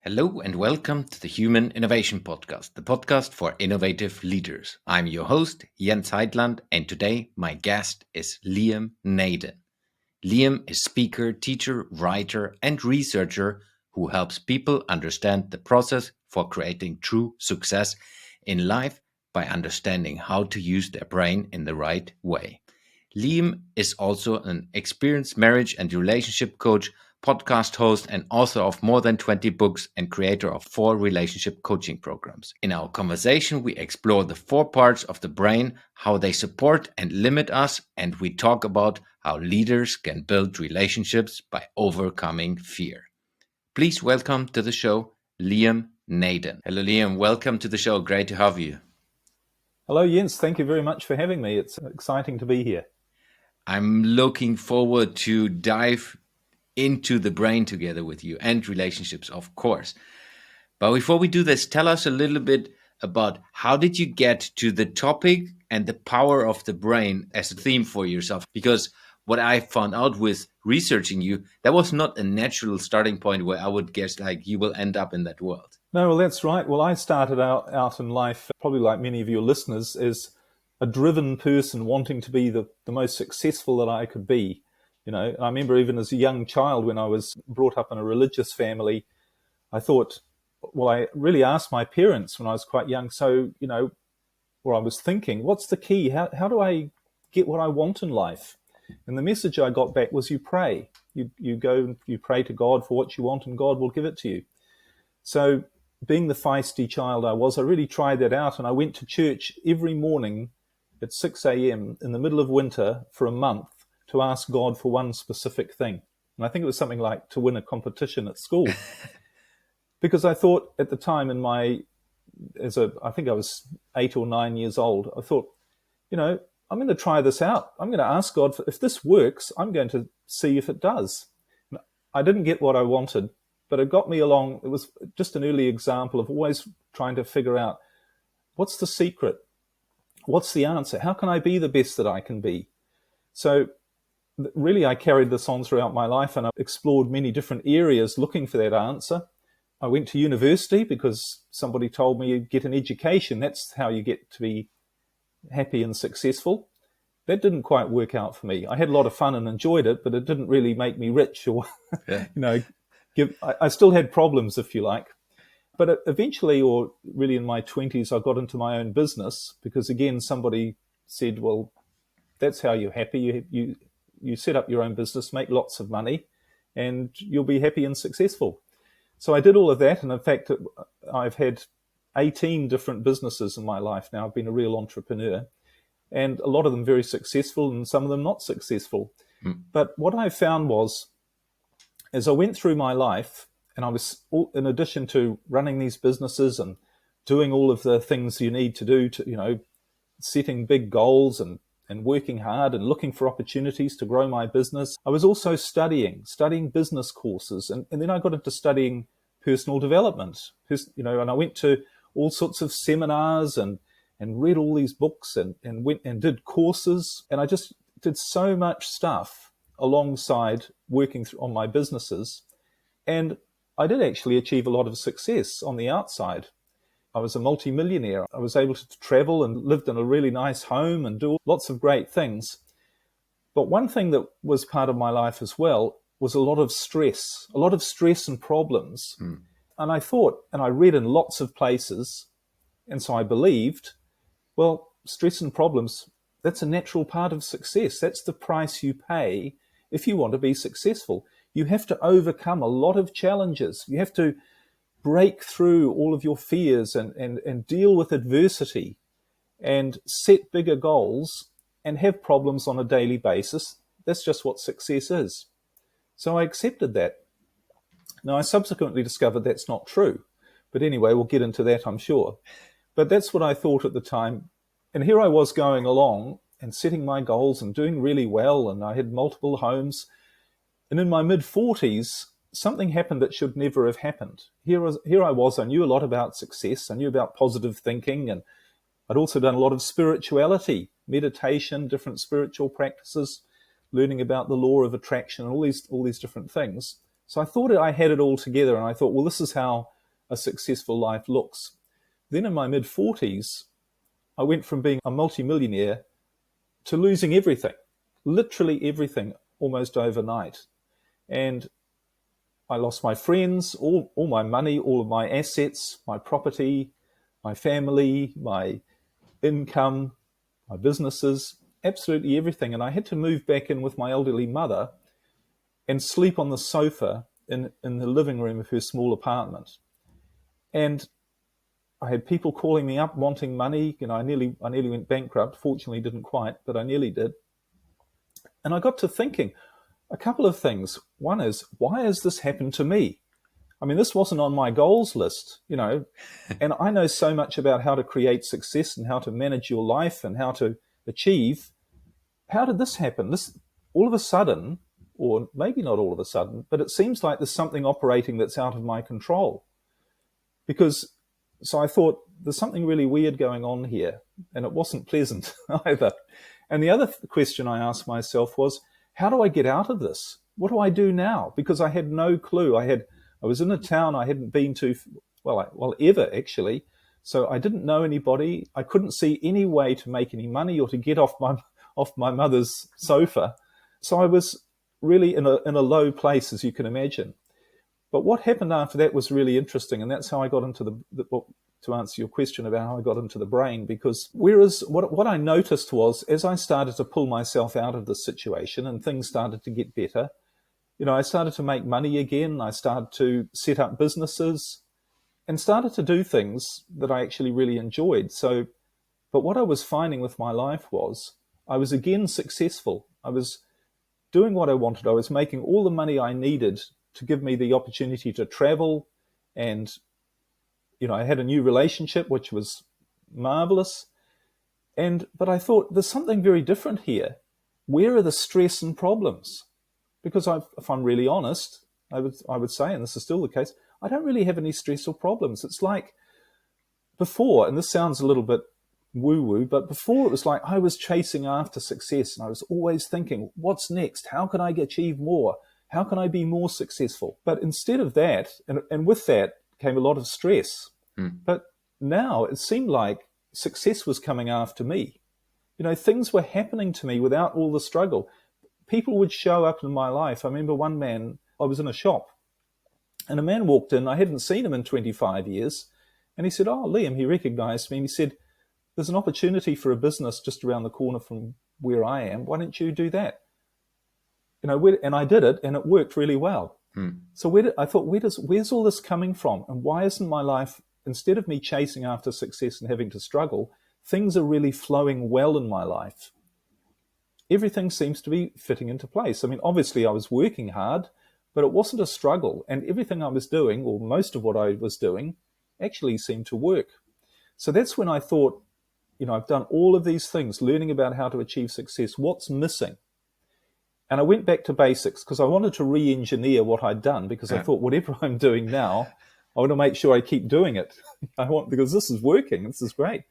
Hello and welcome to the Human Innovation Podcast, the podcast for innovative leaders. I'm your host, Jens Heitland, and today my guest is Liam Naden. Liam is speaker, teacher, writer, and researcher who helps people understand the process for creating true success in life by understanding how to use their brain in the right way. Liam is also an experienced marriage and relationship coach, podcast host, and author of more than 20 books and creator of 4 relationship coaching programs. In our conversation, we explore the 4 parts of the brain, how they support and limit us, and we talk about how leaders can build relationships by overcoming fear. Please welcome to the show, Liam Naden. Hello, Liam. Welcome to the show. Great to have you. Hello, Jens. Thank you very much for having me. It's exciting to be here. I'm looking forward to dive into the brain together with you and relationships, of course. But before we do this, tell us a little bit about how did you get to the topic and the power of the brain as a theme for yourself? Because what I found out with researching you, that was not a natural starting point where I would guess like you will end up in that world. No, well, that's right. Well, I started out in life, probably like many of your listeners, as a driven person wanting to be the most successful that I could be. You know, I remember even as a young child when I was brought up in a religious family, I thought, well, I really asked my parents when I was quite young. So, or I was thinking, what's the key? How do I get what I want in life? And the message I got back was you pray. You go and you pray to God for what you want and God will give it to you. So being the feisty child I was, I really tried that out. And I went to church every morning at 6 a.m. in the middle of winter for a month to ask God for one specific thing. And I think it was something like to win a competition at school. Because I thought at the time I think I was 8 or 9 years old, I thought, I'm going to try this out. I'm going to ask God, if this works, I'm going to see if it does. I didn't get what I wanted, but it got me along. It was just an early example of always trying to figure out, what's the secret? What's the answer? How can I be the best that I can be? So really, I carried this on throughout my life, and I explored many different areas looking for that answer. I went to university because somebody told me, get an education. That's how you get to be happy and successful. That didn't quite work out for me. I had a lot of fun and enjoyed it, but it didn't really make me rich or, I still had problems, if you like. But eventually, or really in my 20s, I got into my own business because, again, somebody said, well, that's how you're happy. You set up your own business, make lots of money, and you'll be happy and successful. So I did all of that. And in fact, I've had 18 different businesses in my life now. I've been a real entrepreneur, and a lot of them very successful and some of them not successful. But what I found was, as I went through my life, and I was, in addition to running these businesses and doing all of the things you need to do to, setting big goals and working hard and looking for opportunities to grow my business, I was also studying business courses. And then I got into studying personal development, and I went to all sorts of seminars and read all these books and went and did courses. And I just did so much stuff alongside working on my businesses. And I did actually achieve a lot of success on the outside. I was a multi-millionaire. I was able to travel and lived in a really nice home and do lots of great things. But one thing that was part of my life as well was a lot of stress and problems. And I thought, and I read in lots of places, and so I believed, well, stress and problems, that's a natural part of success. That's the price you pay if you want to be successful. You have to overcome a lot of challenges. You have to break through all of your fears and deal with adversity and set bigger goals and have problems on a daily basis. That's just what success is. So I accepted that. Now, I subsequently discovered that's not true. But anyway, we'll get into that, I'm sure. But that's what I thought at the time. And here I was going along and setting my goals and doing really well. And I had multiple homes. And in my mid-40s, something happened that should never have happened. Here I was, I knew a lot about success, I knew about positive thinking, and I'd also done a lot of spirituality, meditation, different spiritual practices, learning about the law of attraction, and all these different things. So I thought I had it all together, and I thought, well, this is how a successful life looks. Then in my mid-40s, I went from being a multi-millionaire to losing everything, literally everything, almost overnight. And I lost my friends, all my money, all of my assets, my property, my family, my income, my businesses, absolutely everything. And I had to move back in with my elderly mother and sleep on the sofa in the living room of her small apartment. And I had people calling me up wanting money. I nearly went bankrupt. Fortunately, didn't quite, but I nearly did. And I got to thinking a couple of things. One is, why has this happened to me? I mean, this wasn't on my goals list, and I know so much about how to create success and how to manage your life and how to achieve. How did this happen? This all of a sudden, or maybe not all of a sudden, but it seems like there's something operating that's out of my control. So I thought there's something really weird going on here, and it wasn't pleasant either. And the other question I asked myself was, how do I get out of this? What do I do now? Because I had no clue. I was in a town I hadn't been to, ever actually. So I didn't know anybody. I couldn't see any way to make any money or to get off my mother's sofa. So I was really in a low place, as you can imagine. But what happened after that was really interesting, and that's how I got into the book, to answer your question about how I got into the brain. Because whereas what I noticed was, as I started to pull myself out of the situation and things started to get better, I started to make money again. I started to set up businesses and started to do things that I actually really enjoyed. But what I was finding with my life was I was again successful. I was doing what I wanted. I was making all the money I needed to give me the opportunity to travel. And, I had a new relationship, which was marvelous. But I thought, there's something very different here. Where are the stress and problems? Because if I'm really honest, I would say, and this is still the case, I don't really have any stress or problems. It's like before, and this sounds a little bit woo-woo, but before it was like I was chasing after success, and I was always thinking, what's next? How can I achieve more? How can I be more successful? But instead of that, and with that came a lot of stress. But now it seemed like success was coming after me. Things were happening to me without all the struggle. People would show up in my life. I remember one man, I was in a shop, and a man walked in. I hadn't seen him in 25 years. And he said, "Oh, Liam," he recognized me. And he said, "There's an opportunity for a business just around the corner from where I am. Why don't you do that?" And I did it, and it worked really well. So I thought, where's all this coming from? And why isn't my life, instead of me chasing after success and having to struggle, things are really flowing well in my life? Everything seems to be fitting into place. I mean, obviously I was working hard, but it wasn't a struggle. And everything I was doing, or most of what I was doing, actually seemed to work. So that's when I thought, I've done all of these things, learning about how to achieve success. What's missing? And I went back to basics because I wanted to re-engineer what I'd done, because I thought, whatever I'm doing now, I want to make sure I keep doing it. Because this is working. This is great.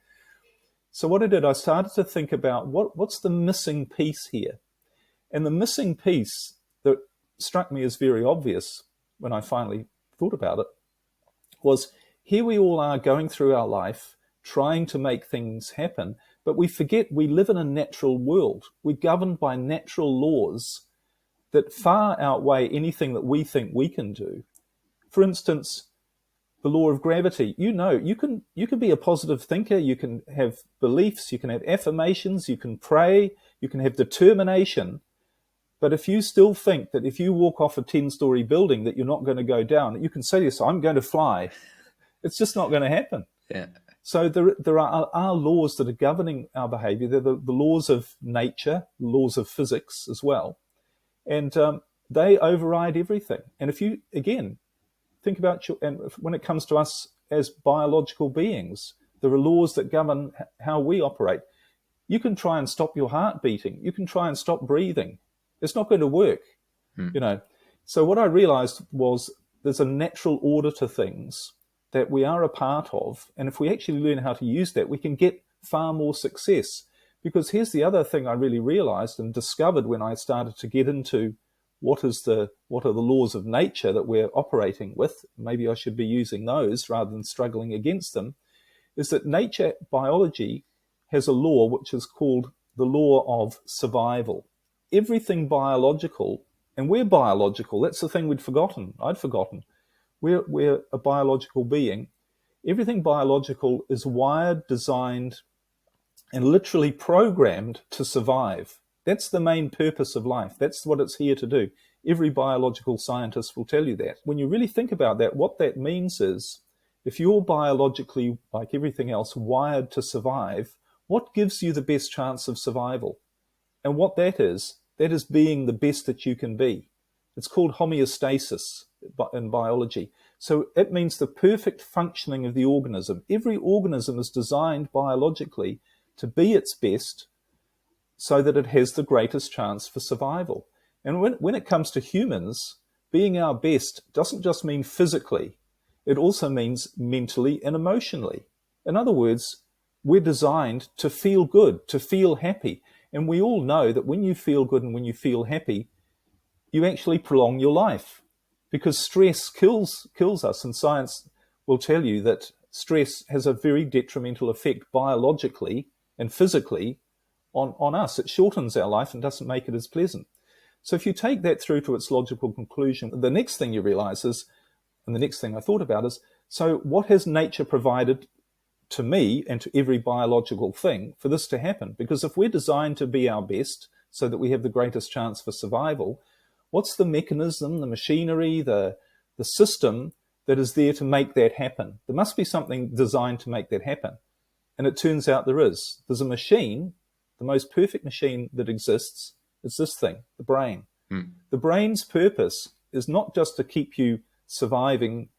So what I did, I started to think about what's the missing piece here. And the missing piece that struck me as very obvious when I finally thought about it was, here we all are going through our life, trying to make things happen, but we forget we live in a natural world. We're governed by natural laws that far outweigh anything that we think we can do. For instance, the law of gravity. You can be a positive thinker, you can have beliefs, you can have affirmations, you can pray, you can have determination. But if you still think that if you walk off a 10-story building that you're not going to go down, you can say to yourself, I'm going to fly. It's just not going to happen. Yeah. So there are laws that are governing our behavior. They're the laws of nature, laws of physics as well. And they override everything. And if you, again, think about, and when it comes to us as biological beings, there are laws that govern how we operate. You can try and stop your heart beating. You can try and stop breathing. It's not going to work, So what I realized was there's a natural order to things that we are a part of. And if we actually learn how to use that, we can get far more success. Because here's the other thing I really realized and discovered when I started to get into what are the laws of nature that we're operating with, maybe I should be using those rather than struggling against them, is that nature biology has a law which is called the law of survival. Everything biological, and we're biological, that's the thing I'd forgotten. We're a biological being. Everything biological is wired, designed, and literally programmed to survive. That's the main purpose of life. That's what it's here to do. Every biological scientist will tell you that. When you really think about that, what that means is, if you're biologically, like everything else, wired to survive, what gives you the best chance of survival? And what that is being the best that you can be. It's called homeostasis in biology. So it means the perfect functioning of the organism. Every organism is designed biologically to be its best so that it has the greatest chance for survival. And when it comes to humans, being our best doesn't just mean physically. It also means mentally and emotionally. In other words, we're designed to feel good, to feel happy. And we all know that when you feel good and when you feel happy, you actually prolong your life, because stress kills us. And science will tell you that stress has a very detrimental effect biologically and physically on us. It shortens our life and doesn't make it as pleasant. So if you take that through to its logical conclusion, the next thing you realize is, and the next thing I thought about is, so what has nature provided to me and to every biological thing for this to happen? Because if we're designed to be our best so that we have the greatest chance for survival, what's the mechanism, the machinery, the system that is there to make that happen? There must be something designed to make that happen. And it turns out there is. There's a machine, the most perfect machine that exists. It's this thing, the brain. The brain's purpose is not just to keep you surviving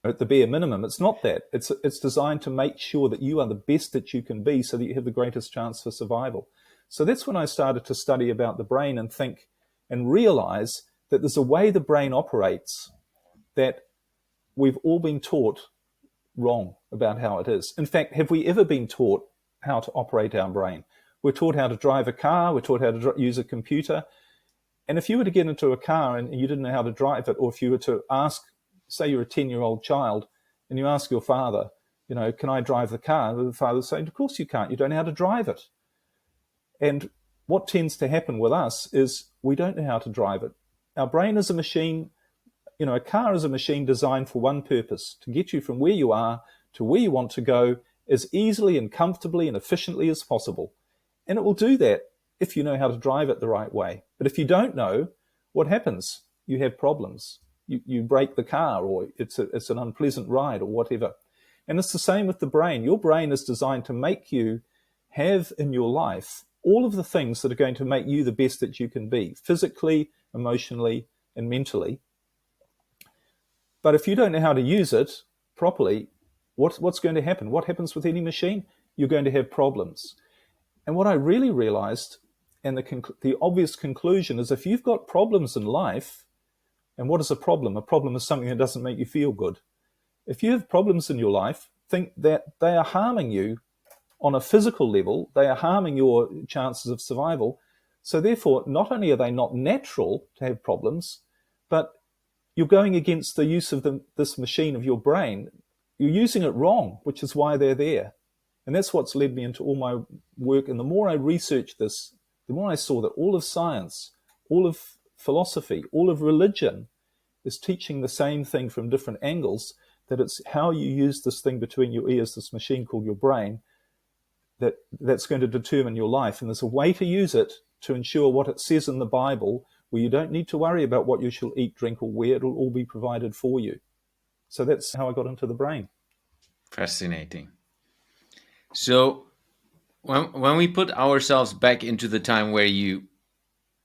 at the bare minimum. It's not that. It's designed to make sure that you are the best that you can be so that you have the greatest chance for survival. So that's when I started to study about the brain and think and realize that there's a way the brain operates that we've all been taught wrong about how it is. In fact, have we ever been taught how to operate our brain? We're taught how to drive a car, we're taught how to use a computer. And if you were to get into a car and you didn't know how to drive it, or if you were to ask, say you're a 10-year-old child, and you ask your father, can I drive the car? And the father would say, of course you can't, you don't know how to drive it. And what tends to happen with us is we don't know how to drive it. Our brain is a machine, a car is a machine designed for one purpose, to get you from where you are to where you want to go as easily and comfortably and efficiently as possible. And it will do that if you know how to drive it the right way. But if you don't know, what happens? You have problems. You break the car, or it's an unpleasant ride, or whatever. And it's the same with the brain. Your brain is designed to make you have in your life all of the things that are going to make you the best that you can be, physically, emotionally, and mentally. But if you don't know how to use it properly, what's going to happen? What happens with any machine? You're going to have problems. And what I really realized, and the obvious conclusion, is if you've got problems in life, and what is a problem? A problem is something that doesn't make you feel good. If you have problems in your life, think that they are harming you on a physical level, they are harming your chances of survival. So therefore, not only are they not natural to have problems, but you're going against the use of this machine of your brain. You're using it wrong, which is why they're there. And that's what's led me into all my work. And the more I researched this, the more I saw that all of science, all of philosophy, all of religion is teaching the same thing from different angles, that it's how you use this thing between your ears, this machine called your brain, that's going to determine your life. And there's a way to use it to ensure what it says in the Bible, where you don't need to worry about what you shall eat, drink, or wear. It'll all be provided for you. So that's how I got into the brain. Fascinating. So when we put ourselves back into the time where you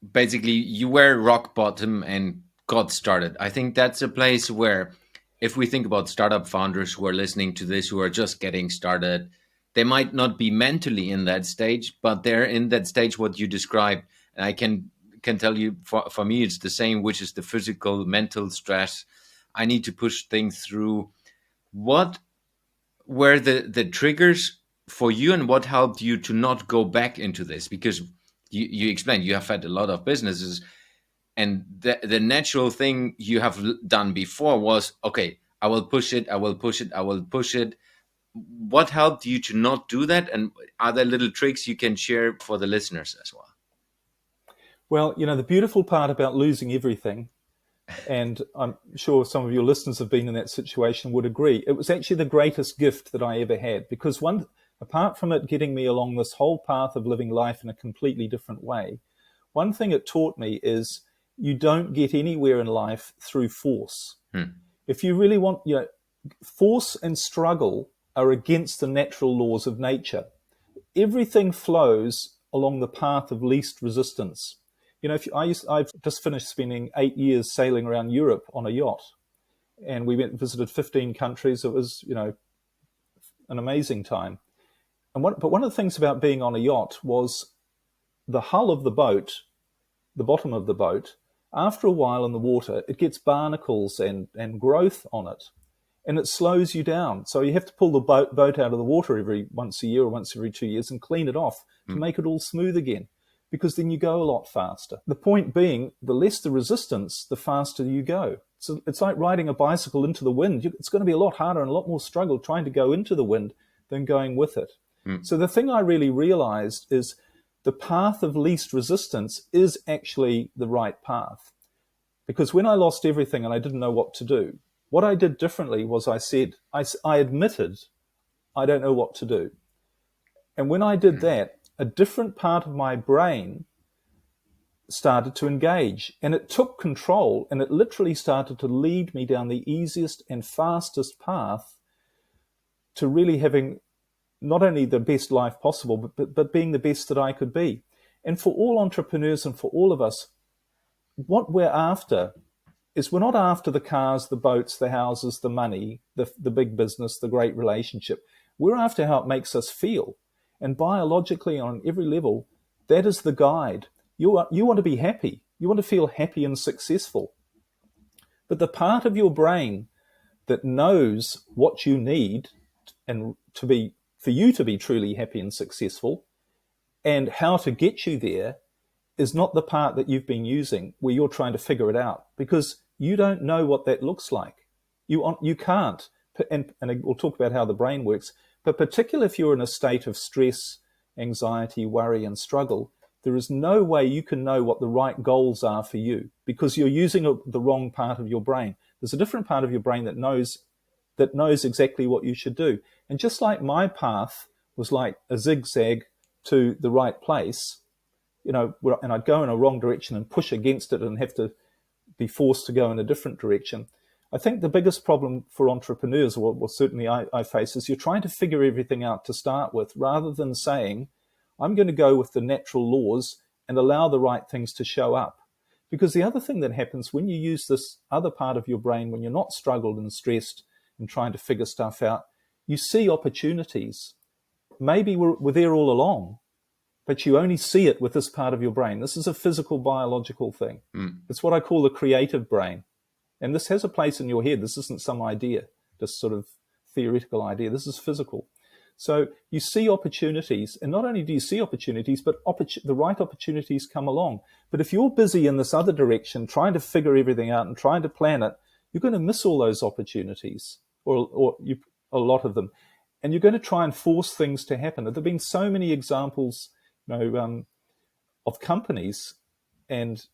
were rock bottom and got started, I think that's a place where, if we think about startup founders who are listening to this, who are just getting started, they might not be mentally in that stage, but they're in that stage what you described. And I can tell you, for me, it's the same, which is the physical, mental stress. I need to push things through. What were the triggers for you, and what helped you to not go back into this? Because you explained you have had a lot of businesses. And the natural thing you have done before was, okay, I will push it, I will push it, I will push it. What helped you to not do that? And are there little tricks you can share for the listeners as well? Well, the beautiful part about losing everything, and I'm sure some of your listeners have been in that situation, would agree, it was actually the greatest gift that I ever had, because apart from it getting me along this whole path of living life in a completely different way, one thing it taught me is you don't get anywhere in life through force. If you really want, force and struggle are against the natural laws of nature. Everything flows along the path of least resistance. I've just finished spending 8 years sailing around Europe on a yacht, and we went and visited 15 countries. It was, an amazing time. But one of the things about being on a yacht was the hull of the boat, the bottom of the boat, after a while in the water, it gets barnacles and growth on it, and it slows you down. So you have to pull the boat out of the water once a year or once every 2 years and clean it off to make it all smooth again, because then you go a lot faster. The point being, the less the resistance, the faster you go. So it's like riding a bicycle into the wind. It's going to be a lot harder and a lot more struggle trying to go into the wind than going with it. So the thing I really realized is the path of least resistance is actually the right path. Because when I lost everything and I didn't know what to do, what I did differently was I admitted I don't know what to do. And when I did that, a different part of my brain started to engage, and it took control, and it literally started to lead me down the easiest and fastest path to really having not only the best life possible, but being the best that I could be. And for all entrepreneurs and for all of us, what we're after is, we're not after the cars, the boats, the houses, the money, the big business, the great relationship. We're after how it makes us feel. And biologically, on every level, that is the guide. You want to be happy. You want to feel happy and successful. But the part of your brain that knows what you need and for you to be truly happy and successful, and how to get you there, is not the part that you've been using, where you're trying to figure it out, because you don't know what that looks like. You can't. And we'll talk about how the brain works, but particularly if you're in a state of stress, anxiety, worry, and struggle, there is no way you can know what the right goals are for you, because you're using the wrong part of your brain. There's a different part of your brain that knows exactly what you should do. And just like my path was like a zigzag to the right place, and I'd go in a wrong direction and push against it and have to be forced to go in a different direction. I think the biggest problem for entrepreneurs, or certainly I face, is you're trying to figure everything out to start with, rather than saying, I'm going to go with the natural laws and allow the right things to show up. Because the other thing that happens when you use this other part of your brain, when you're not struggled and stressed and trying to figure stuff out, you see opportunities. Maybe we're there all along, but you only see it with this part of your brain. This is a physical, biological thing. It's what I call the creative brain. And this has a place in your head. This isn't some idea, this sort of theoretical idea. This is physical. So you see opportunities, and not only do you see opportunities, but the right opportunities come along. But if you're busy in this other direction, trying to figure everything out and trying to plan it, you're going to miss all those opportunities, or a lot of them. And you're going to try and force things to happen. There have been so many examples, of companies and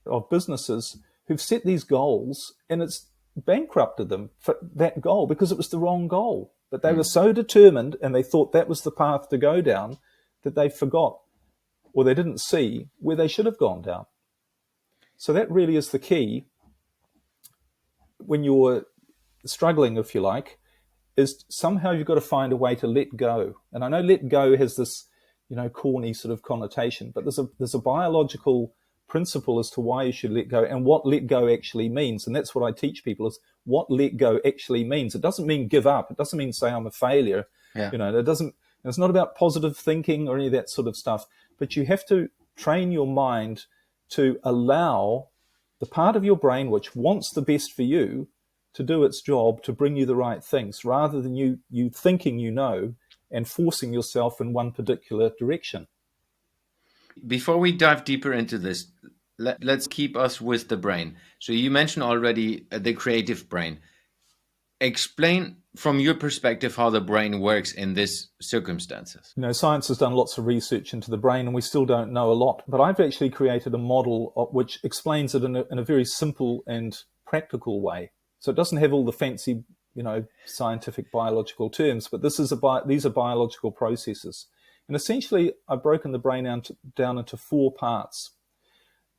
of businesses who've set these goals, and it's bankrupted them for that goal because it was the wrong goal. But they were so determined, and they thought that was the path to go down, that they forgot, or they didn't see where they should have gone down. So that really is the key when you're struggling, if you like, is somehow you've got to find a way to let go. And I know let go has this, corny sort of connotation, but there's a biological principle as to why you should let go and what let go actually means. And that's what I teach people, is what let go actually means. It doesn't mean give up. It doesn't mean say I'm a failure. Yeah. It's not about positive thinking or any of that sort of stuff, but you have to train your mind to allow the part of your brain which wants the best for you to do its job, to bring you the right things, rather than you thinking and forcing yourself in one particular direction. Before we dive deeper into this, let's keep us with the brain. So you mentioned already the creative brain. Explain from your perspective how the brain works in these circumstances. Science has done lots of research into the brain, and we still don't know a lot. But I've actually created a model which explains it in a very simple and practical way. So it doesn't have all the fancy, scientific biological terms, but these are biological processes. And essentially, I've broken the brain down into 4 parts.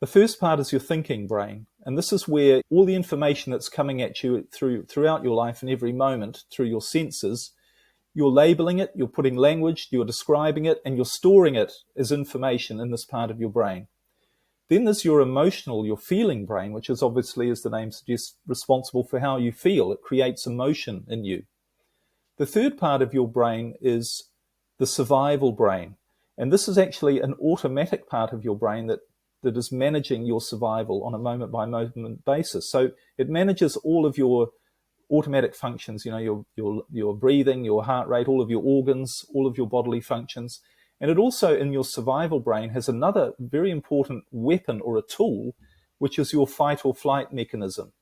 The first part is your thinking brain, and this is where all the information that's coming at you throughout your life and every moment through your senses, you're labeling it, you're putting language, you're describing it, and you're storing it as information in this part of your brain. Then there's your emotional, your feeling brain, which is obviously, as the name suggests, responsible for how you feel. It creates emotion in you. The third part of your brain is the survival brain, and this is actually an automatic part of your brain that is managing your survival on a moment-by-moment basis. So it manages all of your automatic functions, your breathing, your heart rate, all of your organs, all of your bodily functions. And it also, in your survival brain, has another very important weapon or a tool, which is your fight or flight mechanism.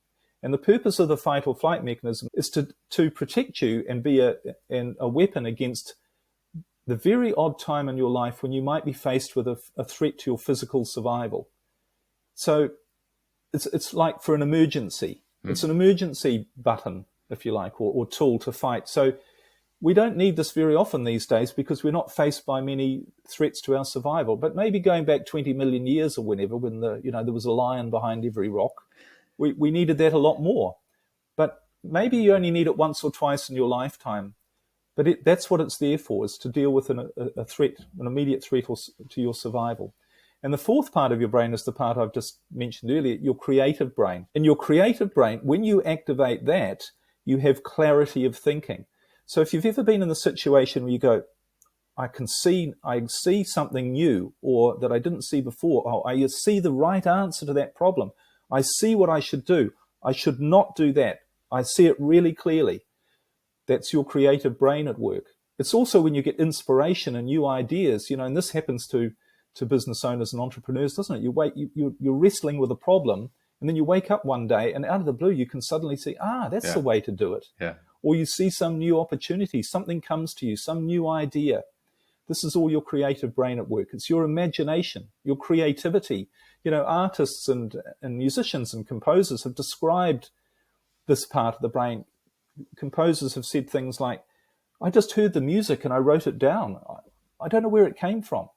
And the purpose of the fight or flight mechanism is to protect you and be a weapon against the very odd time in your life when you might be faced with a threat to your physical survival. So it's like for an emergency. It's an emergency button, if you like, or tool to fight. So we don't need this very often these days because we're not faced by many threats to our survival. But maybe going back 20 million years or whenever, when there was a lion behind every rock, we needed that a lot more. But maybe you only need it once or twice in your lifetime. But that's what it's there for, is to deal with a threat, an immediate threat to your survival. And the fourth part of your brain is the part I've just mentioned earlier, your creative brain. In your creative brain, when you activate that, you have clarity of thinking. So if you've ever been in the situation where you go, I see something new or that I didn't see before, I see the right answer to that problem. I see what I should do. I should not do that. I see it really clearly. That's your creative brain at work. It's also when you get inspiration and new ideas, and this happens to business owners and entrepreneurs, doesn't it? You're wrestling with a problem, and then you wake up one day and out of the blue, you can suddenly see, that's the way to do it. Yeah. Or you see some new opportunity, something comes to you, some new idea. This is all your creative brain at work. It's your imagination, your creativity. Artists and musicians and composers have described this part of the brain. Composers have said things like, I just heard the music and I wrote it down. I don't know where it came from.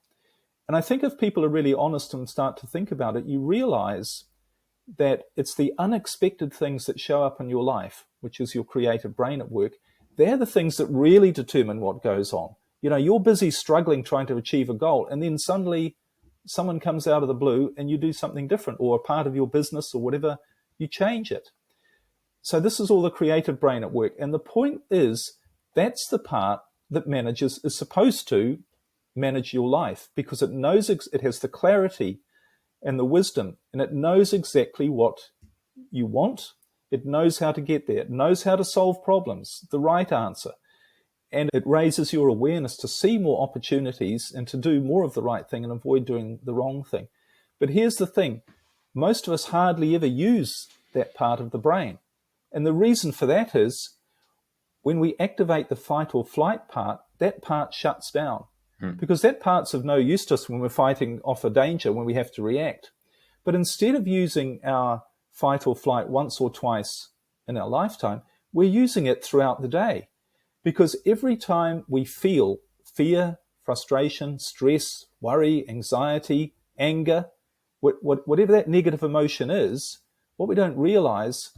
And I think if people are really honest and start to think about it, you realize that it's the unexpected things that show up in your life, which is your creative brain at work. They're the things that really determine what goes on. You're busy struggling trying to achieve a goal, and then suddenly someone comes out of the blue and you do something different, or a part of your business or whatever, you change it. So this is all the creative brain at work. And the point is, that's the part that is supposed to manage your life, because it knows it has the clarity and the wisdom, and it knows exactly what you want. It knows how to get there. It knows how to solve problems, the right answer. And it raises your awareness to see more opportunities and to do more of the right thing and avoid doing the wrong thing. But here's the thing. Most of us hardly ever use that part of the brain. And the reason for that is when we activate the fight or flight part, that part shuts down. Because that part's of no use to us when we're fighting off a danger, when we have to react. But instead of using our fight or flight once or twice in our lifetime, we're using it throughout the day. Because every time we feel fear, frustration, stress, worry, anxiety, anger, whatever that negative emotion is, what we don't realize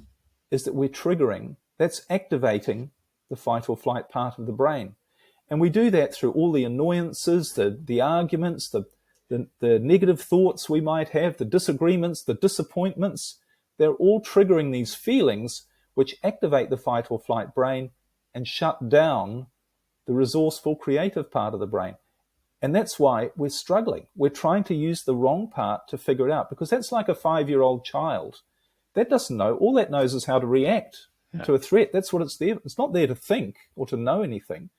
is that we're triggering, that's activating the fight or flight part of the brain. And we do that through all the annoyances, the arguments, the negative thoughts we might have, the disagreements, the disappointments. They're all triggering these feelings which activate the fight or flight brain and shut down the resourceful, creative part of the brain. And that's why we're struggling. We're trying to use the wrong part to figure it out, because that's like a 5-year-old child. That doesn't know. All that knows is how to react to a threat. That's what it's there. It's not there to think or to know anything.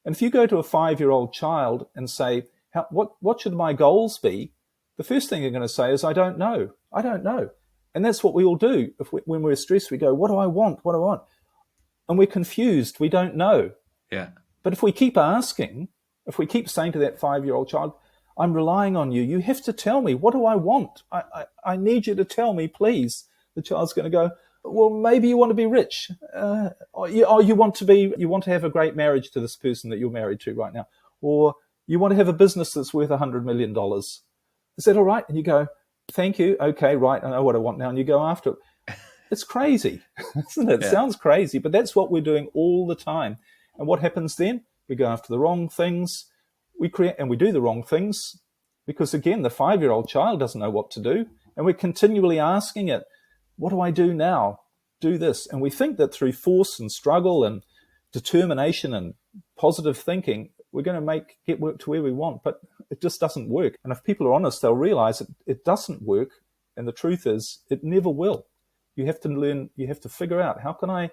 And if you go to a 5-year-old child and say, what should my goals be? the first thing they're going to say is, I don't know. I don't know. And that's what we all do. When we're stressed, we go, what do I want? What do I want? And we're confused. We don't know. Yeah. But if we keep asking, if we keep saying to that 5-year-old child, I'm relying on you. You have to tell me, what do I want? I need you to tell me, please. The child's going to go, well, maybe you want to be rich. Or you want to have a great marriage to this person that you're married to right now. Or you want to have a business that's worth $100 million. Is that all right? And you go, thank you. Okay, right. I know what I want now. And you go after it. It's crazy, isn't it? It sounds crazy, but that's what we're doing all the time. And what happens then? We go after the wrong things. We do the wrong things because, again, the 5-year-old child doesn't know what to do. And we're continually asking it, what do I do now? Do this. And we think that through force and struggle and determination and positive thinking, we're going to get work to where we want, but it just doesn't work. And if people are honest, they'll realize it doesn't work. And the truth is, it never will. You have to learn, you have to figure out, how can I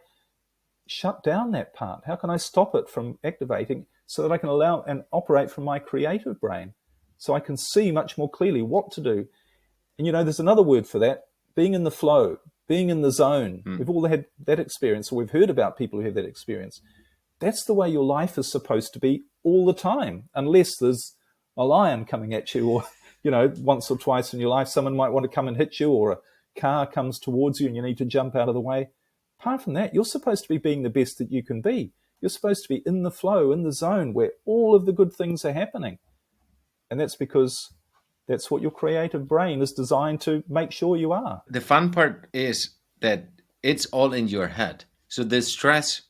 shut down that part? How can I stop it from activating so that I can allow and operate from my creative brain so I can see much more clearly what to do? And, there's another word for that, being in the flow, being in the zone. We've all had that experience, or we've heard about people who have that experience. That's the way your life is supposed to be all the time, unless there's a lion coming at you, or, once or twice in your life, someone might want to come and hit you, or a car comes towards you and you need to jump out of the way. Apart from that, you're supposed to be being the best that you can be. You're supposed to be in the flow, in the zone where all of the good things are happening. And that's because that's what your creative brain is designed to make sure you are. The fun part is that it's all in your head. So the stress,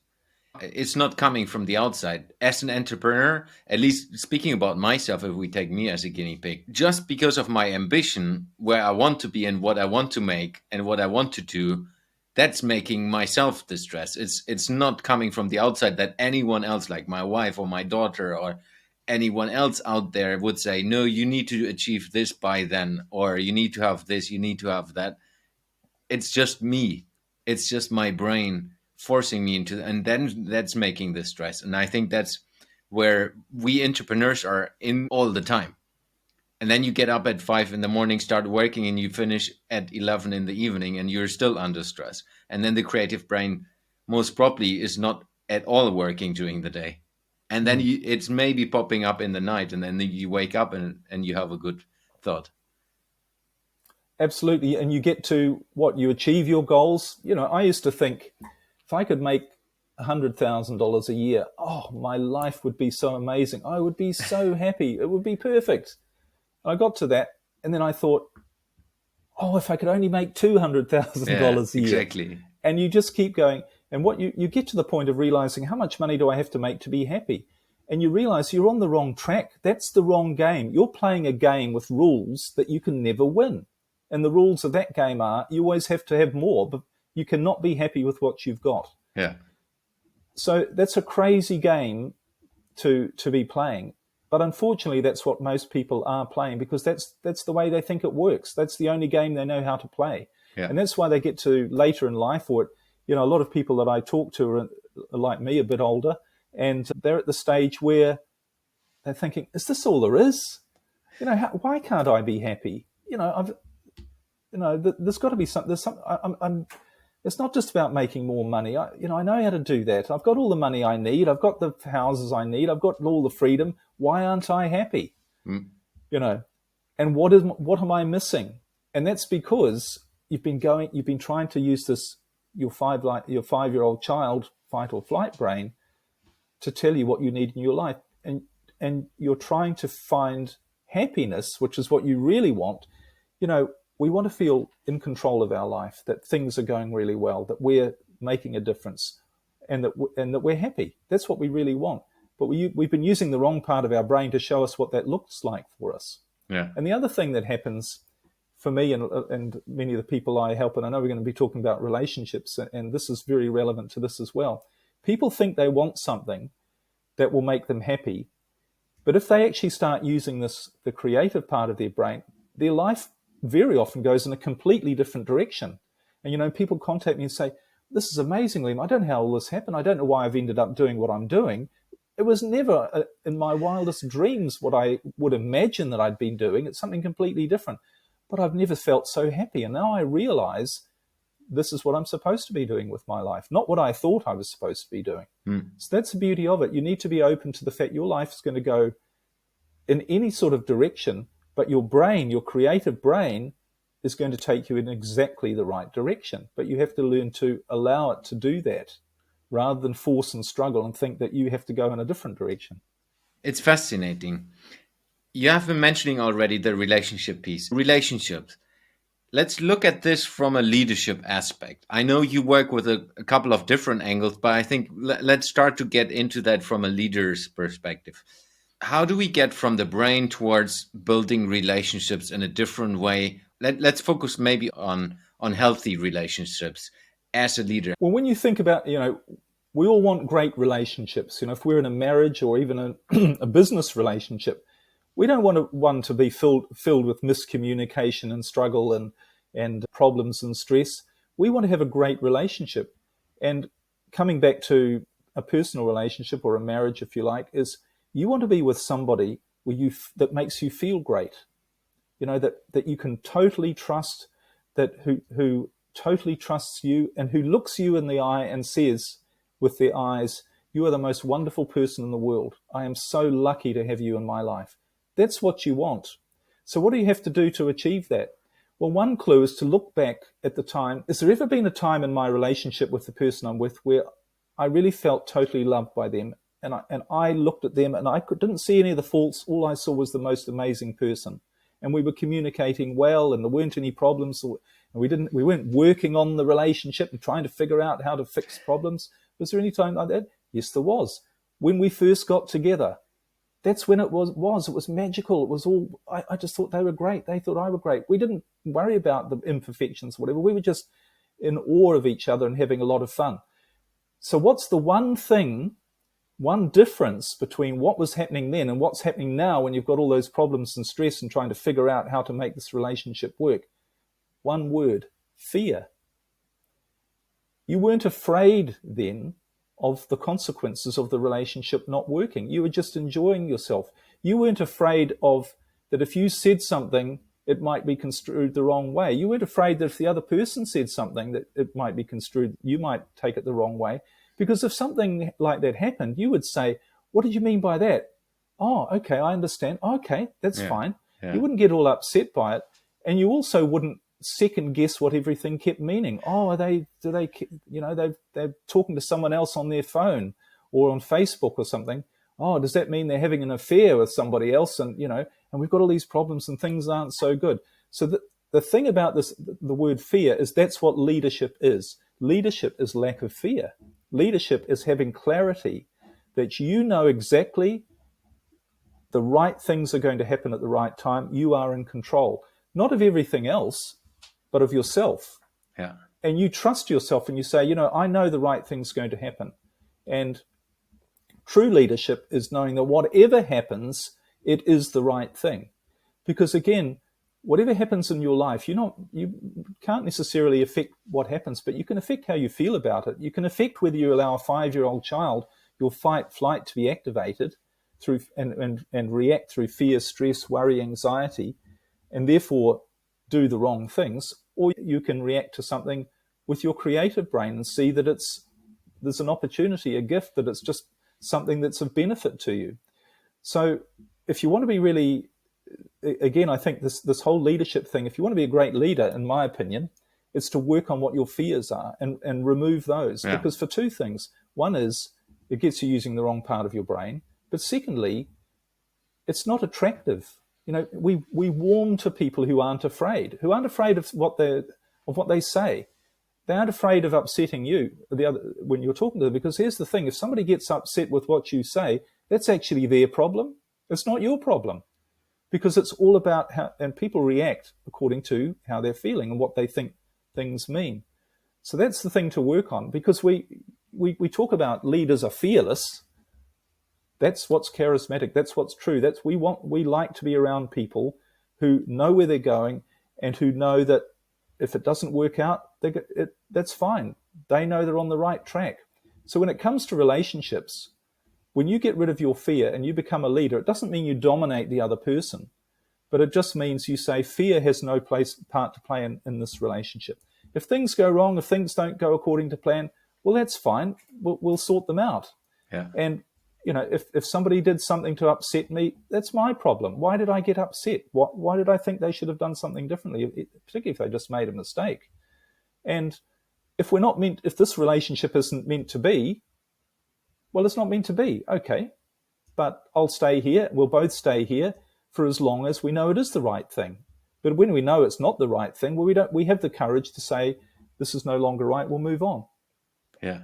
it's not coming from the outside. As an entrepreneur, at least speaking about myself, if we take me as a guinea pig, just because of my ambition, where I want to be and what I want to make and what I want to do, that's making myself the stress. It's not coming from the outside that anyone else, like my wife or my daughter or anyone else out there, would say, no, you need to achieve this by then, or you need to have this, you need to have that. It's just me. It's just my brain forcing me into, and then that's making the stress. And I think that's where we entrepreneurs are in all the time. And then you get up at 5 in the morning, start working, and you finish at 11 in the evening, and you're still under stress. And then the creative brain most probably is not at all working during the day. And then it's maybe popping up in the night, and then you wake up and you have a good thought. Absolutely. And you get to you achieve your goals. I used to think, if I could make $100,000 a year, my life would be so amazing. I would be so happy. It would be perfect. I got to that, and then I thought, if I could only make $200,000 a year. Exactly. And you just keep going. And you get to the point of realizing, how much money do I have to make to be happy? And you realize you're on the wrong track. That's the wrong game. You're playing a game with rules that you can never win. And the rules of that game are, you always have to have more, but you cannot be happy with what you've got. Yeah. So that's a crazy game to be playing. But unfortunately, that's what most people are playing, because that's the way they think it works. That's the only game they know how to play. Yeah. And that's why they get to later in life, or a lot of people that I talk to are like me, a bit older, and they're at the stage where they're thinking, is this all there is? Why can't I be happy? There's got to be something. It's not just about making more money. I know how to do that. I've got all the money I need. I've got the houses I need. I've got all the freedom. Why aren't I happy? And what am I missing? And that's because you've been trying to use this, your 5-year-old child fight or flight brain to tell you what you need in your life. And you're trying to find happiness, which is what you really want. We want to feel in control of our life, that things are going really well, that we're making a difference, and that we're happy. That's what we really want. But we've been using the wrong part of our brain to show us what that looks like for us. Yeah. And the other thing that happens for me and many of the people I help, and I know we're going to be talking about relationships, and this is very relevant to this as well. People think they want something that will make them happy, but if they actually start using the creative part of their brain, their life very often goes in a completely different direction. And, people contact me and say, this is amazing, Liam. I don't know how all this happened. I don't know why I've ended up doing what I'm doing. It was never in my wildest dreams what I would imagine that I'd been doing. It's something completely different. But I've never felt so happy. And now I realize this is what I'm supposed to be doing with my life, not what I thought I was supposed to be doing. So that's the beauty of it. You need to be open to the fact your life is going to go in any sort of direction, but your brain, your creative brain, is going to take you in exactly the right direction. But you have to learn to allow it to do that rather than force and struggle and think that you have to go in a different direction. It's fascinating. You have been mentioning already the relationship piece. Relationships. Let's look at this from a leadership aspect. I know you work with a couple of different angles, but I think let's start to get into that from a leader's perspective. How do we get from the brain towards building relationships in a different way? Let's focus maybe on healthy relationships as a leader. Well, when you think about, we all want great relationships. If we're in a marriage or even a business relationship, we don't want one to be filled with miscommunication and struggle and problems and stress. We want to have a great relationship. And coming back to a personal relationship or a marriage, if you like, is you want to be with somebody that makes you feel great. That you can totally trust, that who totally trusts you and who looks you in the eye and says with their eyes, you are the most wonderful person in the world. I am so lucky to have you in my life. That's what you want. So what do you have to do to achieve that? Well, one clue is to look back at the time. Has there ever been a time in my relationship with the person I'm with where I really felt totally loved by them? And I looked at them and I didn't see any of the faults. All I saw was the most amazing person. And we were communicating well and there weren't any problems. And we weren't working on the relationship and trying to figure out how to fix problems. Was there any time like that? Yes, there was. When we first got together, that's when it was magical. It was all, I just thought they were great. They thought I were great. We didn't worry about the imperfections, whatever. We were just in awe of each other and having a lot of fun. So what's the one difference between what was happening then and what's happening now when you've got all those problems and stress and trying to figure out how to make this relationship work? One word: fear. You weren't afraid then of the consequences of the relationship not working. You were just enjoying yourself. You weren't afraid of that if you said something, it might be construed the wrong way. You weren't afraid that if the other person said something that it might be construed, you might take it the wrong way. Because if something like that happened, you would say, what did you mean by that? Oh, okay, I understand. Okay, that's fine. Yeah. You wouldn't get all upset by it. And you also wouldn't second guess what everything kept meaning. Oh, they're talking to someone else on their phone or on Facebook or something. Oh, does that mean they're having an affair with somebody else? And we've got all these problems and things aren't so good. So the thing about this, the word fear, is that's what leadership is. Leadership is lack of fear. Leadership is having clarity that you know exactly the right things are going to happen at the right time. You are in control, not of everything else, but of yourself. Yeah. And you trust yourself and you say, I know the right thing's going to happen. And true leadership is knowing that whatever happens, it is the right thing. Because again, whatever happens in your life, you can't necessarily affect what happens, but you can affect how you feel about it. You can affect whether you allow a 5-year-old child your fight-flight to be activated through and react through fear, stress, worry, anxiety, and therefore do the wrong things, or you can react to something with your creative brain and see that there's an opportunity, a gift, that it's just something that's of benefit to you. So if you want to be really, again, I think this whole leadership thing, if you want to be a great leader, in my opinion, it's to work on what your fears are and remove those. Yeah. Because for two things. One is it gets you using the wrong part of your brain. But secondly, it's not attractive. We warm to people who aren't afraid of what they say. They aren't afraid of upsetting you when you're talking to them. Because here's the thing: if somebody gets upset with what you say, that's actually their problem. It's not your problem, because it's all about how, and people react according to how they're feeling and what they think things mean. So that's the thing to work on. Because we talk about leaders are fearless. That's what's charismatic. That's what's true. We like to be around people who know where they're going and who know that if it doesn't work out, that's fine. They know they're on the right track. So when it comes to relationships, when you get rid of your fear and you become a leader, it doesn't mean you dominate the other person, but it just means you say fear has no part to play in this relationship. If things go wrong, if things don't go according to plan, well, that's fine. We'll sort them out. Yeah. And, if somebody did something to upset me, that's my problem. Why did I get upset? Why did I think they should have done something differently, particularly if they just made a mistake? And if this relationship isn't meant to be, well, it's not meant to be. Okay, but I'll stay here. We'll both stay here for as long as we know it is the right thing. But when we know it's not the right thing, well, we have the courage to say, this is no longer right, we'll move on. Yeah.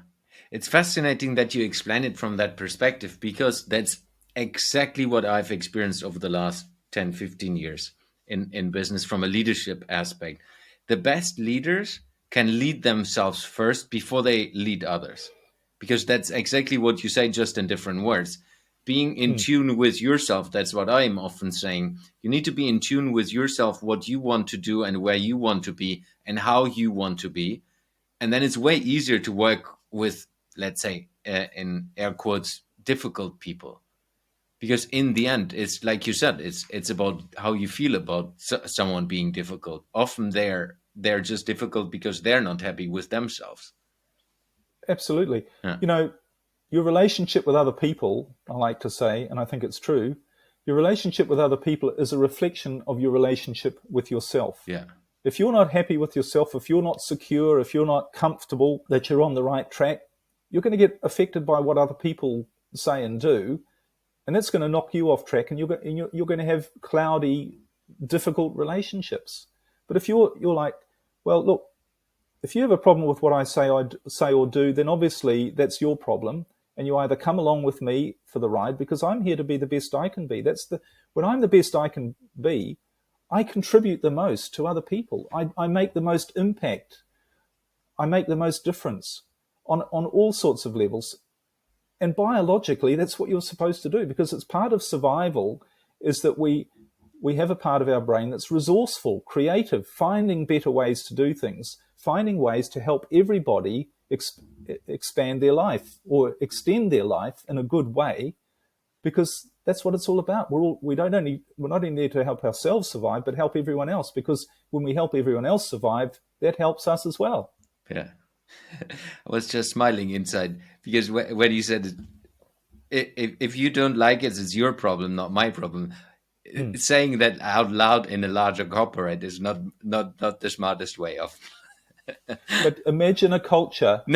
It's fascinating that you explain it from that perspective, because that's exactly what I've experienced over the last 10, 15 years in business from a leadership aspect. The best leaders can lead themselves first before they lead others, because that's exactly what you say, just in different words. Being in tune with yourself, that's what I'm often saying. You need to be in tune with yourself, what you want to do and where you want to be and how you want to be. And then it's way easier to work with, let's say, in air quotes, difficult people. Because in the end, it's like you said, it's about how you feel about someone being difficult. Often they're just difficult because they're not happy with themselves. Absolutely. Yeah. Your relationship with other people, I like to say, and I think it's true, your relationship with other people is a reflection of your relationship with yourself. Yeah. If you're not happy with yourself, if you're not secure, if you're not comfortable that you're on the right track, you're going to get affected by what other people say and do, and that's going to knock you off track, and you're going to have cloudy, difficult relationships. But if you're like, well, look, if you have a problem with what I say or do, then obviously that's your problem, and you either come along with me for the ride, because I'm here to be the best I can be. When I'm the best I can be, I contribute the most to other people. I make the most impact. I make the most difference on all sorts of levels. And biologically, that's what you're supposed to do, because it's part of survival is that we have a part of our brain that's resourceful, creative, finding better ways to do things, finding ways to help everybody expand their life or extend their life in a good way, because that's what it's all about. We're not only there to help ourselves survive, but help everyone else, because when we help everyone else survive, that helps us as well. Yeah. I was just smiling inside, because when you said, if you don't like it, it's your problem, not my problem. Saying that out loud in a larger corporate is not the smartest way of. But imagine a culture in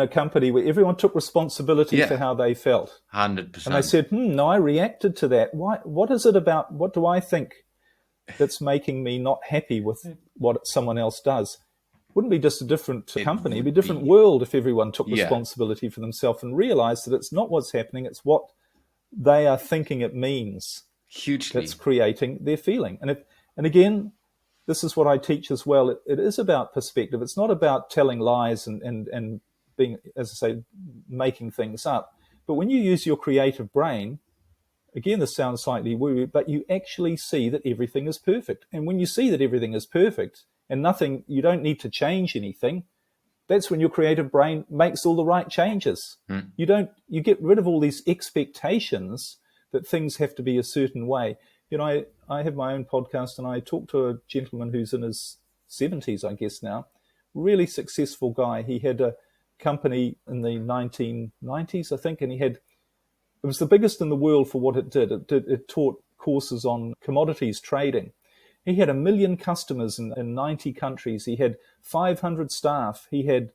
a company where everyone took responsibility for how they felt. 100%. And they said, no, I reacted to that. Why? What is it about? What do I think that's making me not happy with what someone else does? Wouldn't be just a different company. It'd be a different world if everyone took responsibility for themselves and realized that it's not what's happening, it's what they are thinking it means. Hugely. That's creating their feeling. And again, this is what I teach as well. It is about perspective. It's not about telling lies and being, as I say, making things up. But when you use your creative brain, again, this sounds slightly woo, but you actually see that everything is perfect. And when you see that everything is perfect and you don't need to change anything, that's when your creative brain makes all the right changes. You get rid of all these expectations that things have to be a certain way. I have my own podcast, and I talked to a gentleman who's in his 70s, I guess now, really successful guy. He had a company in the 1990s, I think, and it was the biggest in the world for what it did. It taught courses on commodities trading. He had 1 million customers in 90 countries. He had 500 staff. He had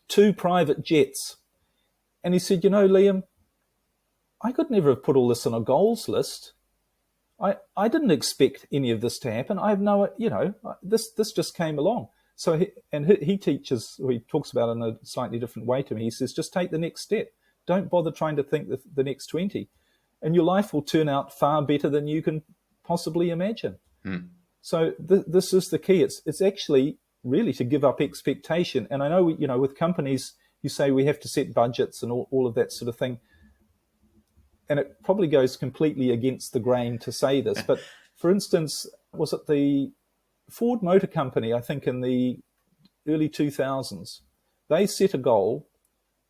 2 private jets. And he said, Liam, I could never have put all this on a goals list. I didn't expect any of this to happen. I have this just came along. So he teaches, or he talks about it in a slightly different way to me. He says, just take the next step. Don't bother trying to think the next 20. And your life will turn out far better than you can possibly imagine. So this is the key. It's actually really to give up expectation. And I know, with companies, you say we have to set budgets and all of that sort of thing. And it probably goes completely against the grain to say this. But for instance, was it the Ford Motor Company, I think in the early 2000s, they set a goal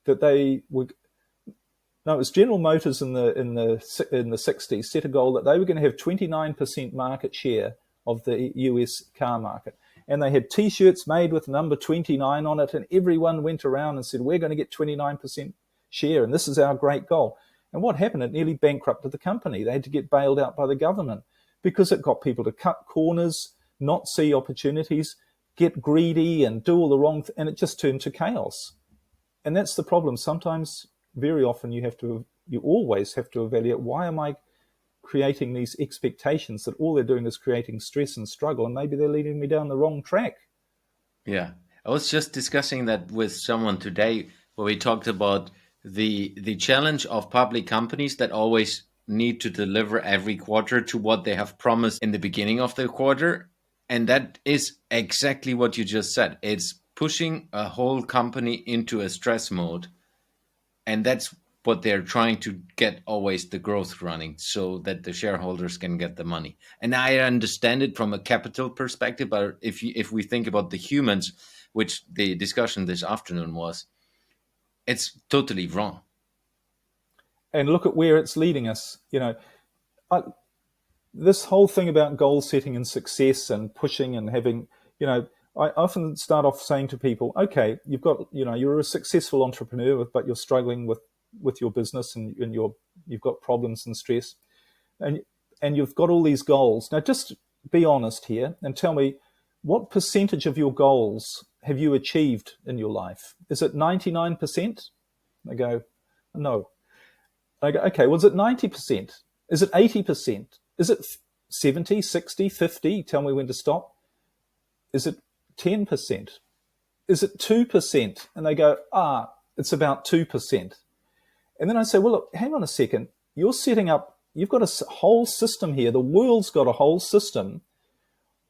that they were, No, it was General Motors in the 60s set a goal that they were going to have 29% market share of the US car market. And they had T-shirts made with number 29 on it, and everyone went around and said, we're going to get 29% share, and this is our great goal. And what happened? It nearly bankrupted the company. They had to get bailed out by the government because it got people to cut corners, not see opportunities, get greedy, and do all the wrong and it just turned to chaos. And that's the problem. Sometimes, very often, you always have to evaluate, why am I creating these expectations that all they're doing is creating stress and struggle, and maybe they're leading me down the wrong track. Yeah. I was just discussing that with someone today, where we talked about the challenge of public companies that always need to deliver every quarter to what they have promised in the beginning of the quarter. And that is exactly what you just said. It's pushing a whole company into a stress mode. And that's what they're trying to get, always the growth running, so that the shareholders can get the money. And I understand it from a capital perspective, but if we think about the humans, which the discussion this afternoon was, it's totally wrong. And look at where it's leading us. This whole thing about goal setting and success and pushing and having, I often start off saying to people, okay, you're a successful entrepreneur, but you're struggling with your business, and you've got problems and stress, and you've got all these goals. Now, just be honest here and tell me, what percentage of your goals have you achieved in your life? Is it 99%? I go, no. I go, okay, well, is it 90%? Is it 80%? Is it 70, 60, 50? Tell me when to stop. Is it 10%? Is it 2%? And they go, it's about 2%. And then I say, well, look, hang on a second. You've got a whole system here. The world's got a whole system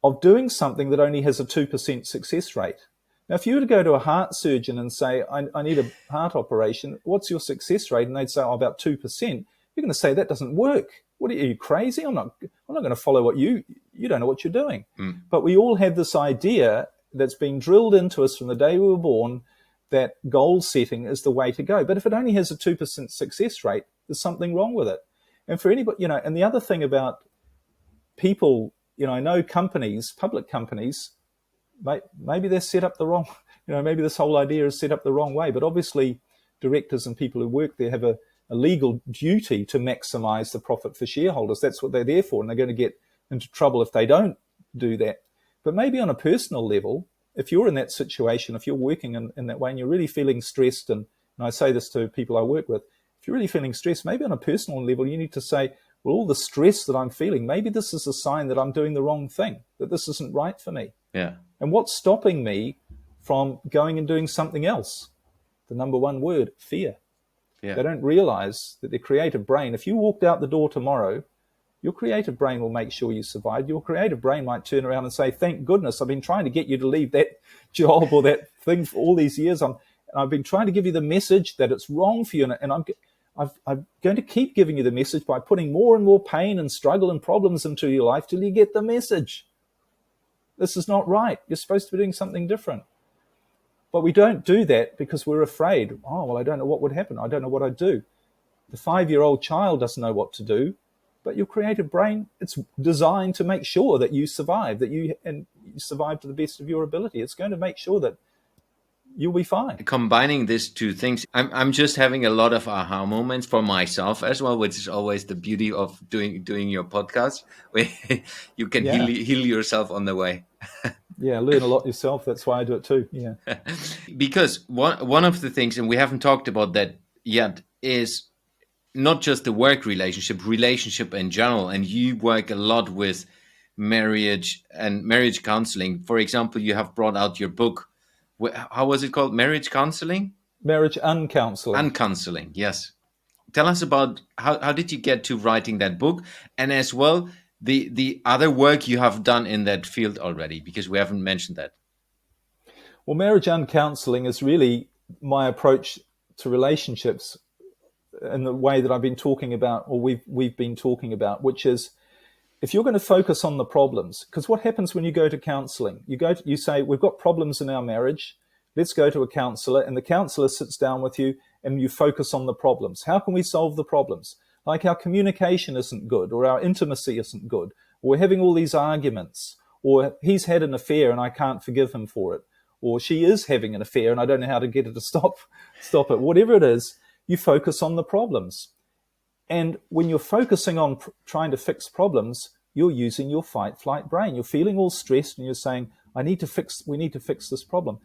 of doing something that only has a 2% success rate. Now, if you were to go to a heart surgeon and say, I need a heart operation, what's your success rate? And they'd say, about 2%. You're going to say, that doesn't work. What are you, crazy? I'm not going to follow what you don't know what you're doing. But we all have this idea that's been drilled into us from the day we were born, that goal setting is the way to go. But if it only has a 2% success rate, there's something wrong with it. And for anybody, and the other thing about people, I know companies, public companies, maybe they're set up the wrong, maybe this whole idea is set up the wrong way. But obviously, directors and people who work there have a legal duty to maximize the profit for shareholders. That's what they're there for, and they're going to get into trouble if they don't do that. But maybe on a personal level, if you're in that situation, if you're working in that way and you're really feeling stressed, and I say this to people I work with, if you're really feeling stressed, maybe on a personal level, you need to say, well, all the stress that I'm feeling, maybe this is a sign that I'm doing the wrong thing, that this isn't right for me. Yeah. And what's stopping me from going and doing something else? The number one word, fear. Yeah. They don't realize that their creative brain, if you walked out the door tomorrow, your creative brain will make sure you survive. Your creative brain might turn around and say, thank goodness, I've been trying to get you to leave that job or that thing for all these years. I've been trying to give you the message that it's wrong for you. And I'm going to keep giving you the message by putting more and more pain and struggle and problems into your life till you get the message. This is not right. You're supposed to be doing something different. But we don't do that because we're afraid. Oh, well, I don't know what would happen. I don't know what I'd do. The 5-year-old child doesn't know what to do, but your creative brain, it's designed to make sure that you survive, that you survive to the best of your ability. It's going to make sure that you'll be fine. Combining these two things, I'm just having a lot of aha moments for myself as well, which is always the beauty of doing your podcast, where you can heal yourself on the way. Yeah, learn a lot yourself. That's why I do it too. Yeah. Because one of the things, and we haven't talked about that yet, is not just the work relationship in general. And you work a lot with marriage and marriage counseling. For example, you have brought out your book. How was it called? Marriage counseling? Marriage uncounseling. Uncounseling, yes. Tell us about how did you get to writing that book, and as well the other work you have done in that field already, because we haven't mentioned that. Well, marriage uncounseling is really my approach to relationships in the way that I've been talking about, or we've been talking about, which is, if you're going to focus on the problems, because what happens when you go to counseling? You say, we've got problems in our marriage. Let's go to a counselor, and the counselor sits down with you and you focus on the problems. How can we solve the problems? Like our communication isn't good, or our intimacy isn't good, or we're having all these arguments, or he's had an affair and I can't forgive him for it, or she is having an affair and I don't know how to get her to stop it. Whatever it is, you focus on the problems. And when you're focusing on trying to fix problems, you're using your fight-flight brain. You're feeling all stressed and you're saying, we need to fix this problem.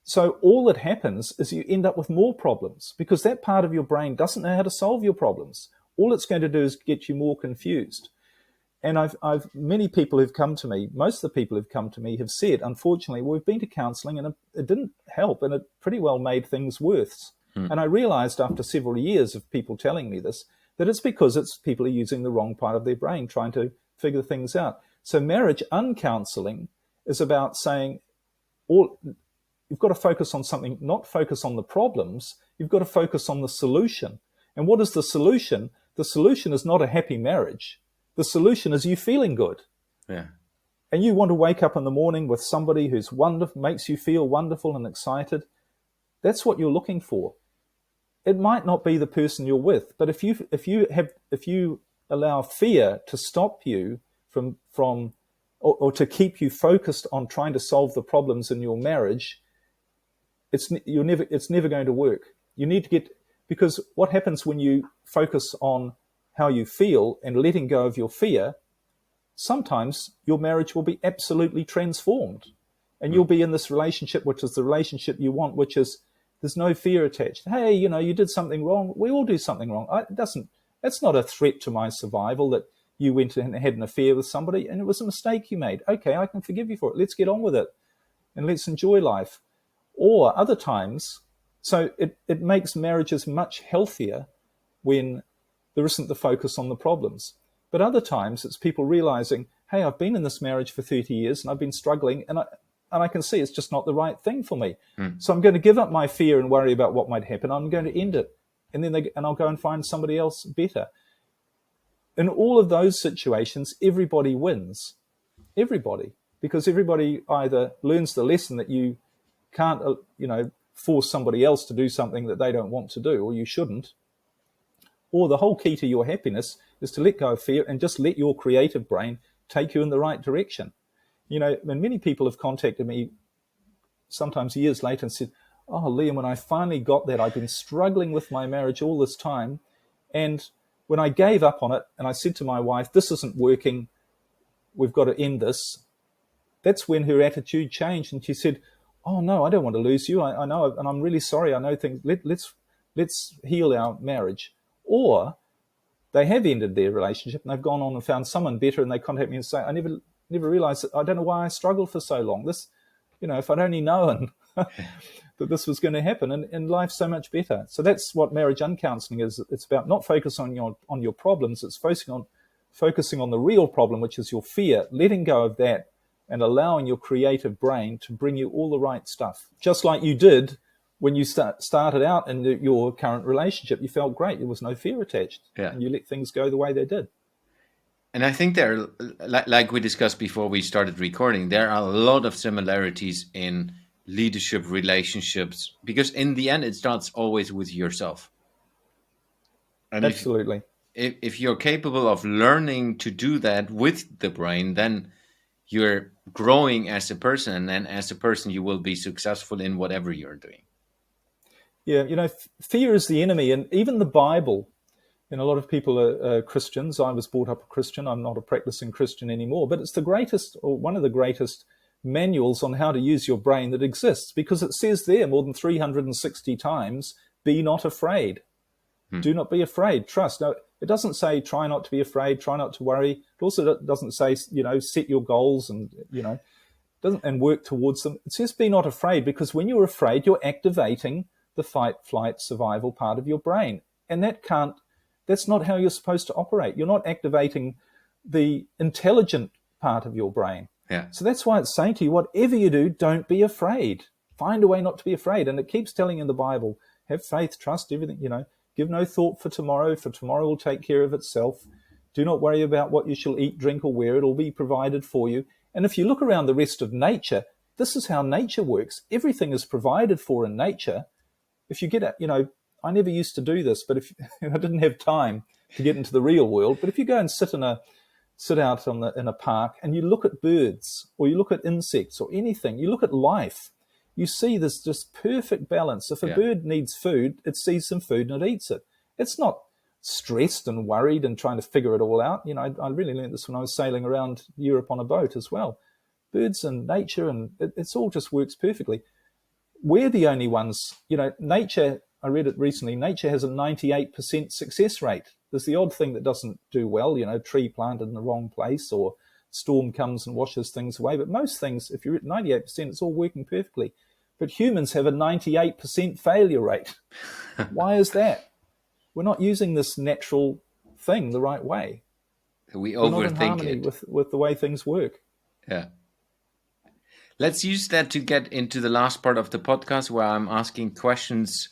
So all that happens is you end up with more problems, because that part of your brain doesn't know how to solve your problems. All it's going to do is get you more confused. And many people who've come to me, most of the people who've come to me have said, unfortunately, we've been to counseling and it didn't help, and it pretty well made things worse. And I realized after several years of people telling me this, that it's because people are using the wrong part of their brain trying to figure things out. So marriage uncounseling is about saying, you've got to focus on something, not focus on the problems. You've got to focus on the solution. And what is the solution? The solution is not a happy marriage. The solution is you feeling good. Yeah. And you want to wake up in the morning with somebody who's wonderful, makes you feel wonderful and excited. That's what you're looking for. It might not be the person you're with, but if you allow fear to stop you from or to keep you focused on trying to solve the problems in your marriage, it's never going to work. You need to because what happens when you focus on how you feel and letting go of your fear, sometimes your marriage will be absolutely transformed, and you'll be in this relationship, which is the relationship you want, which is there's no fear attached. Hey, you did something wrong. We all do something wrong. That's not a threat to my survival that you went and had an affair with somebody and it was a mistake you made. Okay, I can forgive you for it. Let's get on with it and let's enjoy life. Or other times, so it makes marriages much healthier when there isn't the focus on the problems. But other times it's people realizing, hey, I've been in this marriage for 30 years and I've been struggling and I can see it's just not the right thing for me. So I'm going to give up my fear and worry about what might happen. I'm going to end it. And I'll go and find somebody else better. In all of those situations, everybody wins. Everybody. Because everybody either learns the lesson that you can't, force somebody else to do something that they don't want to do, or you shouldn't. Or the whole key to your happiness is to let go of fear and just let your creative brain take you in the right direction. And many people have contacted me sometimes years later and said, oh, Liam, when I finally got that, I've been struggling with my marriage all this time. And when I gave up on it and I said to my wife, this isn't working, we've got to end this, that's when her attitude changed. And she said, oh, no, I don't want to lose you. I know, and I'm really sorry. I know things. Let's heal our marriage. Or they have ended their relationship and they've gone on and found someone better, and they contact me and say, I never realized that. I don't know why I struggled for so long. This, if I'd only known that this was going to happen, and life's so much better. So that's what marriage uncounseling is. It's about not focusing on your problems. It's focusing on the real problem, which is your fear, letting go of that and allowing your creative brain to bring you all the right stuff. Just like you did when you started out in your current relationship. You felt great. There was no fear attached. Yeah. And you let things go the way they did. And I think there, like we discussed before we started recording, there are a lot of similarities in leadership relationships, because in the end, it starts always with yourself. And absolutely. If you're capable of learning to do that with the brain, then you're growing as a person, and then as a person, you will be successful in whatever you're doing. Yeah, fear is the enemy, and even the Bible. A lot of people are Christians. I was brought up a Christian. I'm not a practicing Christian anymore, but it's the greatest, or one of the greatest manuals on how to use your brain that exists, because it says there more than 360 times, be not afraid. Do not be afraid. Trust. Now, it doesn't say try not to be afraid, try not to worry. It also doesn't say, set your goals and, and work towards them. It says be not afraid, because when you're afraid, you're activating the fight, flight, survival part of your brain. And that's not how you're supposed to operate. You're not activating the intelligent part of your brain. Yeah. So that's why it's saying to you, whatever you do, don't be afraid. Find a way not to be afraid. And it keeps telling in the Bible, have faith, trust everything, give no thought for tomorrow will take care of itself. Do not worry about what you shall eat, drink, or wear. It will be provided for you. And if you look around the rest of nature, this is how nature works. Everything is provided for in nature. If you get I never used to do this, but if I didn't have time to get into the real world, but if you go and sit out in a park and you look at birds or you look at insects or anything, you look at life, you see this just perfect balance. If a bird needs food, it sees some food and it eats it. It's not stressed and worried and trying to figure it all out. I really learned this when I was sailing around Europe on a boat as well. Birds and nature, and it's all just works perfectly. We're the only ones, nature, I read it recently, nature has a 98% success rate. There's the odd thing that doesn't do well, tree planted in the wrong place or storm comes and washes things away. But most things, if you're at 98%, it's all working perfectly. But humans have a 98% failure rate. Why is that? We're not using this natural thing the right way. We We're not in overthink harmony it. with the way things work. Yeah. Let's use that to get into the last part of the podcast where I'm asking questions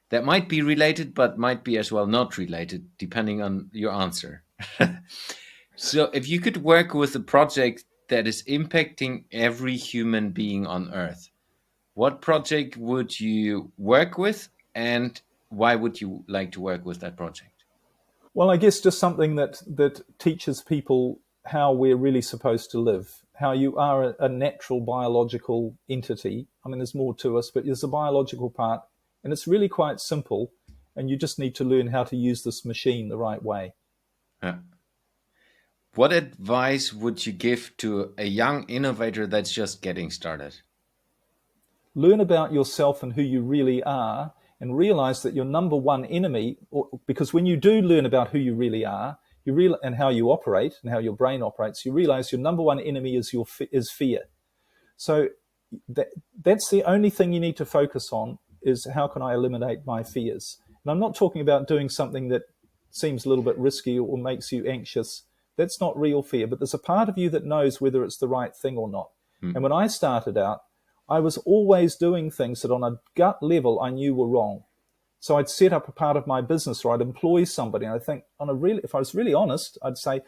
that might be related, but might be as well not related, depending on your answer. So if you could work with a project that is impacting every human being on Earth, what project would you work with and why would you like to work with that project? Well, I guess just something that teaches people how we're really supposed to live, how you are a natural biological entity. I mean, there's more to us, but there's a biological part, and it's really quite simple, and you just need to learn how to use this machine the right way. Yeah. What advice would you give to a young innovator that's just getting started? Learn about yourself and who you really are, and realize that your number one enemy, because when you do learn about who you really are, and how you operate and how your brain operates, you realize your number one enemy is fear. So that's the only thing you need to focus on, is how can I eliminate my fears? And I'm not talking about doing something that seems a little bit risky or makes you anxious. That's not real fear, but there's a part of you that knows whether it's the right thing or not. And when I started out, I was always doing things that on a gut level I knew were wrong. So I'd set up a part of my business, or I'd employ somebody, and I think if I was really honest, I'd say,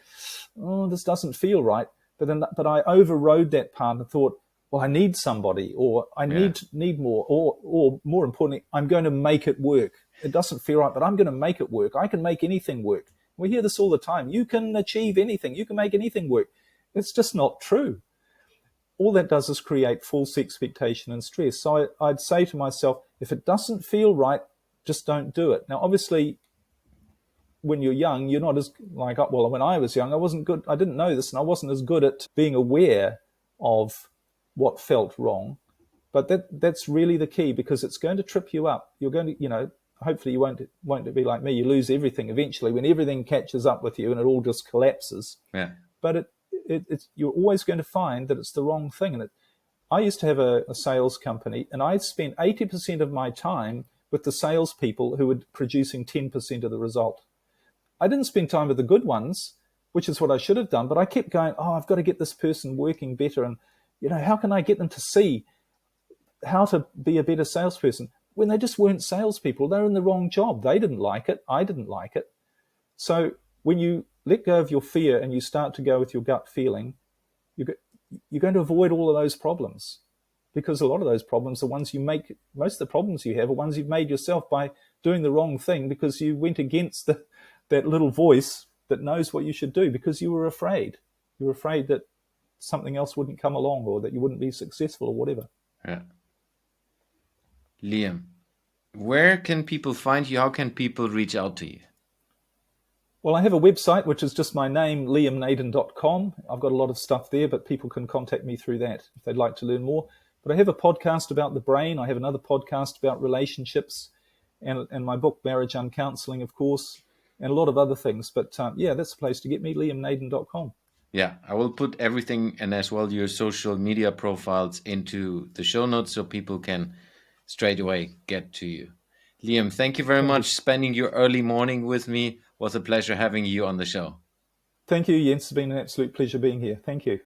"Oh, this doesn't feel right." But I overrode that part and thought, "Well, I need somebody, or I need more, or more importantly, I'm going to make it work. It doesn't feel right, but I'm going to make it work. I can make anything work." We hear this all the time. You can achieve anything. You can make anything work. It's just not true. All that does is create false expectation and stress. So I'd say to myself, if it doesn't feel right, just don't do it. Now, obviously, when you're young, you're not as when I was young, I wasn't good. I didn't know this, and I wasn't as good at being aware of what felt wrong. But that's really the key, because it's going to trip you up. You're going to, hopefully you won't be like me. You lose everything eventually when everything catches up with you and it all just collapses. Yeah. But you're always going to find that it's the wrong thing. And I used to have a sales company, and I spent 80% of my time with the salespeople who were producing 10% of the result. I didn't spend time with the good ones, which is what I should have done, but I kept going, I've got to get this person working better. And, how can I get them to see how to be a better salesperson? When they just weren't salespeople, they were in the wrong job. They didn't like it. I didn't like it. So when you let go of your fear and you start to go with your gut feeling, you're going to avoid all of those problems, because a lot of those problems are ones you make. Most of the problems you have are ones you've made yourself by doing the wrong thing, because you went against that little voice that knows what you should do, because you were afraid. You were afraid that something else wouldn't come along, or that you wouldn't be successful, or whatever. Yeah. Liam, where can people find you? How can people reach out to you? Well, I have a website, which is just my name, liamnaden.com. I've got a lot of stuff there, but people can contact me through that if they'd like to learn more. But I have a podcast about the brain. I have another podcast about relationships, and my book, Marriage Uncounseling, of course, and a lot of other things. But that's the place to get me, liamnaden.com. Yeah, I will put everything, and as well your social media profiles, into the show notes so people can straight away get to you. Liam, thank you very much. Spending your early morning with me was a pleasure having you on the show. Thank you, Jens. It's been an absolute pleasure being here. Thank you.